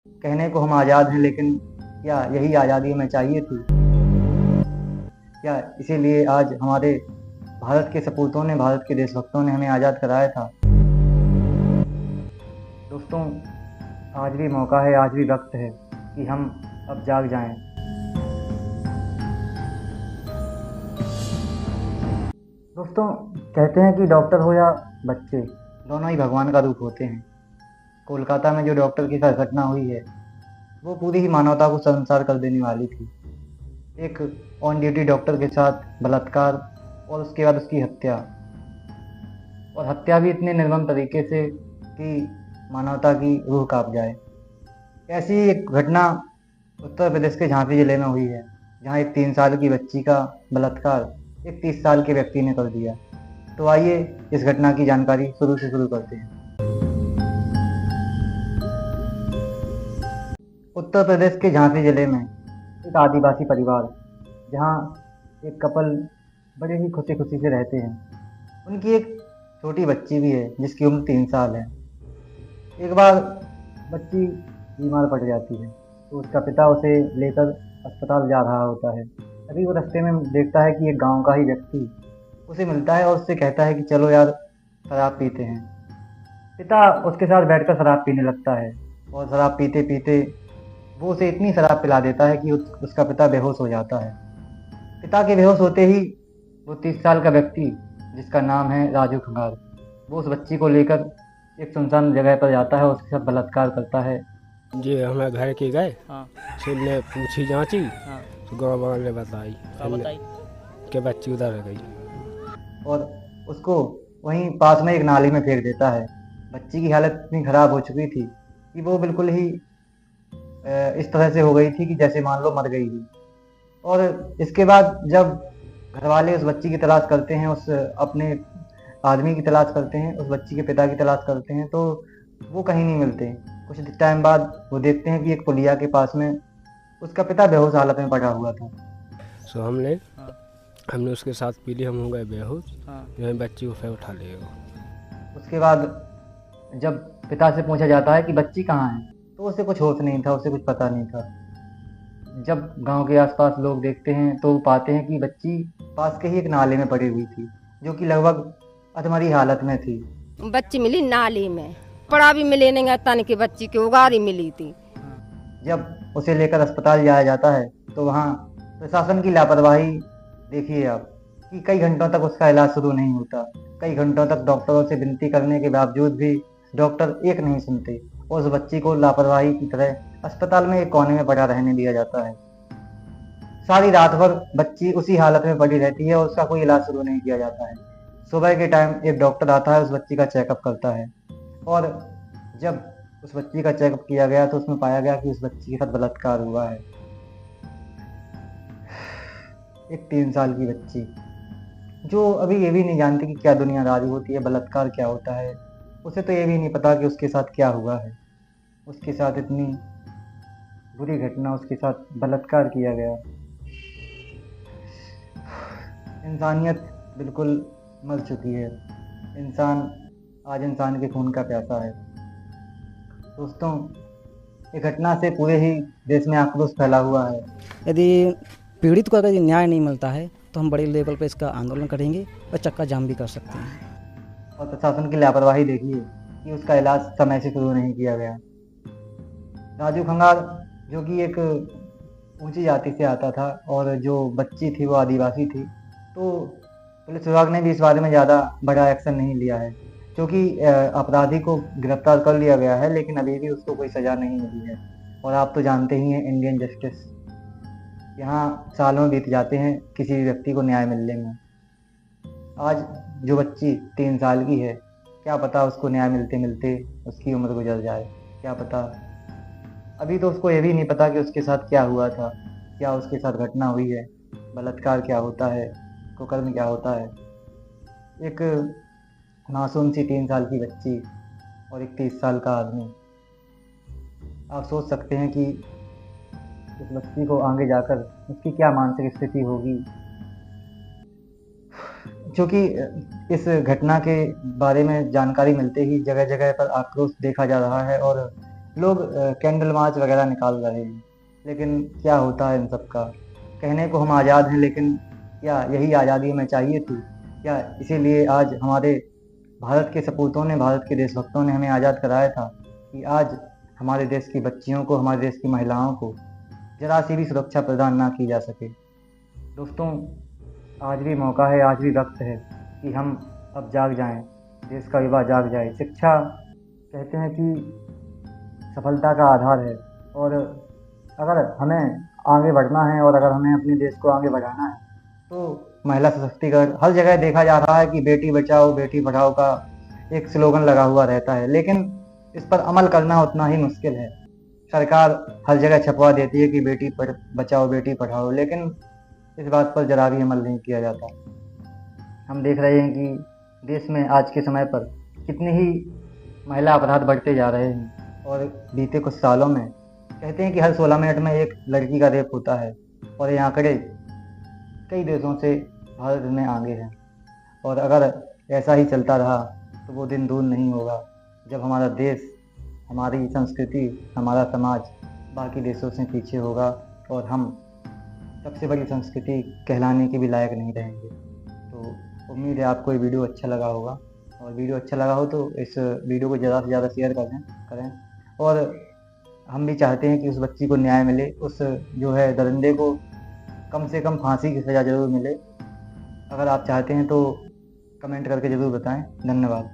कहने को हम आज़ाद हैं, लेकिन क्या यही आज़ादी हमें चाहिए थी? क्या इसीलिए आज हमारे भारत के सपूतों ने, भारत के देशभक्तों ने हमें आज़ाद कराया था? दोस्तों, आज भी मौका है, आज भी वक्त है कि हम अब जाग जाएं। दोस्तों, कहते हैं कि डॉक्टर हो या बच्चे, दोनों ही भगवान का रूप होते हैं। कोलकाता में जो डॉक्टर के साथ घटना हुई है, वो पूरी ही मानवता को शर्मसार कर देने वाली थी। एक ऑन ड्यूटी डॉक्टर के साथ बलात्कार और उसके बाद उसकी हत्या, और हत्या भी इतने निर्मम तरीके से कि मानवता की रूह कांप जाए। ऐसी एक घटना उत्तर प्रदेश के झांसी जिले में हुई है, जहां एक 3 साल की बच्ची का बलात्कार एक 30 साल के व्यक्ति ने कर दिया। तो आइए इस घटना की जानकारी शुरू से शुरू करते हैं। उत्तर प्रदेश के झांसी जिले में एक आदिवासी परिवार, जहां एक कपल बड़े ही खुशी खुशी से रहते हैं। उनकी एक छोटी बच्ची भी है जिसकी उम्र 3 साल है। एक बार बच्ची बीमार पड़ जाती है, तो उसका पिता उसे लेकर अस्पताल जा रहा होता है। तभी वो रास्ते में देखता है कि एक गांव का ही व्यक्ति उसे मिलता है और उससे कहता है कि चलो यार, शराब पीते हैं। पिता उसके साथ बैठकर शराब पीने लगता है, और शराब पीते पीते वो उसे इतनी शराब पिला देता है कि उसका पिता बेहोश हो जाता है। पिता के बेहोश होते ही वो 30 साल का व्यक्ति, जिसका नाम है राजू खंगार, वो उस बच्ची को लेकर एक सुनसान जगह पर जाता है और उसके साथ बलात्कार करता है। जी हमें घर के गए, हाँ ने पूछी जांची हाँ। तो गाँव वाले ने बताई क्या बताई? कि बच्ची उधर रह गई। और उसको वहीं पास में एक नाली में फेंक देता है। बच्ची की हालत इतनी खराब हो चुकी थी कि वो बिल्कुल ही इस तरह से हो गई थी कि जैसे मान लो मर गई थी। और इसके बाद जब घर वाले उस बच्ची की तलाश करते हैं, उस अपने आदमी की तलाश करते हैं, उस बच्ची के पिता की तलाश करते हैं, तो वो कहीं नहीं मिलते। कुछ टाइम बाद वो देखते हैं कि एक पुलिया के पास में उसका पिता बेहोश हालत में पड़ा हुआ था। सो हमने हाँ हमने उसके साथ पी ली, हम हो गए बेहोश। हाँ। जो है बच्ची को फिर उठा लिएगा। उसके बाद जब पिता से पूछा जाता है कि बच्ची कहाँ है, तो उसे कुछ होश नहीं था, उसे कुछ पता नहीं था। जब गांव के आसपास लोग देखते हैं तो पाते हैं कि बच्ची पास के ही एक नाले में पड़ी हुई थी, जो कि लगभग अधमरी हालत में थी। बच्ची मिली नाली में, पड़ा भी मिले नहीं तन की बच्ची की उगारी मिली थी। जब उसे लेकर अस्पताल जाया जाता है तो वहाँ प्रशासन की लापरवाही देखिए आप, कि कई घंटों तक उसका इलाज शुरू नहीं होता। कई घंटों तक डॉक्टरों से विनती करने के बावजूद भी डॉक्टर एक नहीं सुनते, और उस बच्ची को लापरवाही की तरह अस्पताल में एक कोने में पड़ा रहने दिया जाता है। सारी रात भर बच्ची उसी हालत में पड़ी रहती है और उसका कोई इलाज शुरू नहीं किया जाता है। सुबह के टाइम एक डॉक्टर आता है, उस बच्ची का चेकअप करता है, और जब उस बच्ची का चेकअप किया गया तो उसमें पाया गया कि उस बच्ची के साथ बलात्कार हुआ है। एक 3 साल की बच्ची, जो अभी ये भी नहीं जानती कि क्या दुनियादारी होती है, बलात्कार क्या होता है। उसे तो ये भी नहीं पता कि उसके साथ क्या हुआ है। उसके साथ इतनी बुरी घटना, उसके साथ बलात्कार किया गया। इंसानियत बिल्कुल मर चुकी है। इंसान आज इंसान के खून का प्यासा है। दोस्तों, ये घटना से पूरे ही देश में आक्रोश फैला हुआ है। यदि पीड़ित को अगर न्याय नहीं मिलता है तो हम बड़े लेवल पर इसका आंदोलन करेंगे और चक्का जाम भी कर सकते हैं। और प्रशासन की लापरवाही देखिए कि उसका इलाज समय से शुरू नहीं किया गया। राजू खंगार, जो कि एक ऊंची जाति से आता था, और जो बच्ची थी वो आदिवासी थी, तो पुलिस विभाग ने भी इस बारे में ज़्यादा बड़ा एक्शन नहीं लिया है, क्योंकि अपराधी को गिरफ्तार कर लिया गया है, लेकिन अभी भी उसको कोई सज़ा नहीं मिली है। और आप तो जानते ही हैं इंडियन जस्टिस, यहाँ सालों बीत जाते हैं किसी भी व्यक्ति को न्याय मिलने में। आज जो बच्ची 3 साल की है, क्या पता उसको न्याय मिलते मिलते उसकी उम्र गुजर जाए, क्या पता। अभी तो उसको ये भी नहीं पता कि उसके साथ क्या हुआ था, क्या उसके साथ घटना हुई है, बलात्कार क्या होता है, कुकर्म क्या होता है। एक मासूम सी 3 साल की बच्ची और एक 30 साल का आदमी। आप सोच सकते हैं कि उस बच्ची को आगे जाकर उसकी क्या मानसिक स्थिति होगी। क्योंकि इस घटना के बारे में जानकारी मिलते ही जगह जगह पर आक्रोश देखा जा रहा है, और लोग कैंडल मार्च वगैरह निकाल रहे हैं, लेकिन क्या होता है इन सब का? कहने को हम आज़ाद हैं, लेकिन क्या यही आज़ादी हमें चाहिए थी? क्या इसीलिए आज हमारे भारत के सपूतों ने, भारत के देशभक्तों ने हमें आज़ाद कराया था कि आज हमारे देश की बच्चियों को, हमारे देश की महिलाओं को जरा सी भी सुरक्षा प्रदान ना की जा सके? दोस्तों, आज भी मौका है, आज भी वक्त है कि हम अब जाग जाएं, देश का युवा जाग जाए। शिक्षा कहते हैं कि सफलता का आधार है, और अगर हमें आगे बढ़ना है और अगर हमें अपने देश को आगे बढ़ाना है तो महिला सशक्तिकरण, हर जगह देखा जा रहा है कि बेटी बचाओ बेटी पढ़ाओ का एक स्लोगन लगा हुआ रहता है, लेकिन इस पर अमल करना उतना ही मुश्किल है। सरकार हर जगह छपवा देती है कि बेटी बचाओ बेटी पढ़ाओ, लेकिन इस बात पर जरा भी अमल नहीं किया जाता। हम देख रहे हैं कि देश में आज के समय पर कितने ही महिला अपराध बढ़ते जा रहे हैं, और बीते कुछ सालों में कहते हैं कि हर 16 मिनट में एक लड़की का रेप होता है, और ये आंकड़े कई देशों से भारत में आगे हैं। और अगर ऐसा ही चलता रहा तो वो दिन दूर नहीं होगा जब हमारा देश, हमारी संस्कृति, हमारा समाज बाकी देशों से पीछे होगा और हम सबसे बड़ी संस्कृति कहलाने के भी लायक नहीं रहेंगे। तो उम्मीद है आपको ये वीडियो अच्छा लगा होगा, और वीडियो अच्छा लगा हो तो इस वीडियो को ज़्यादा से ज़्यादा शेयर करें। और हम भी चाहते हैं कि उस बच्ची को न्याय मिले, उस जो है दरिंदे को कम से कम फांसी की सज़ा ज़रूर मिले। अगर आप चाहते हैं तो कमेंट करके ज़रूर बताएं। धन्यवाद।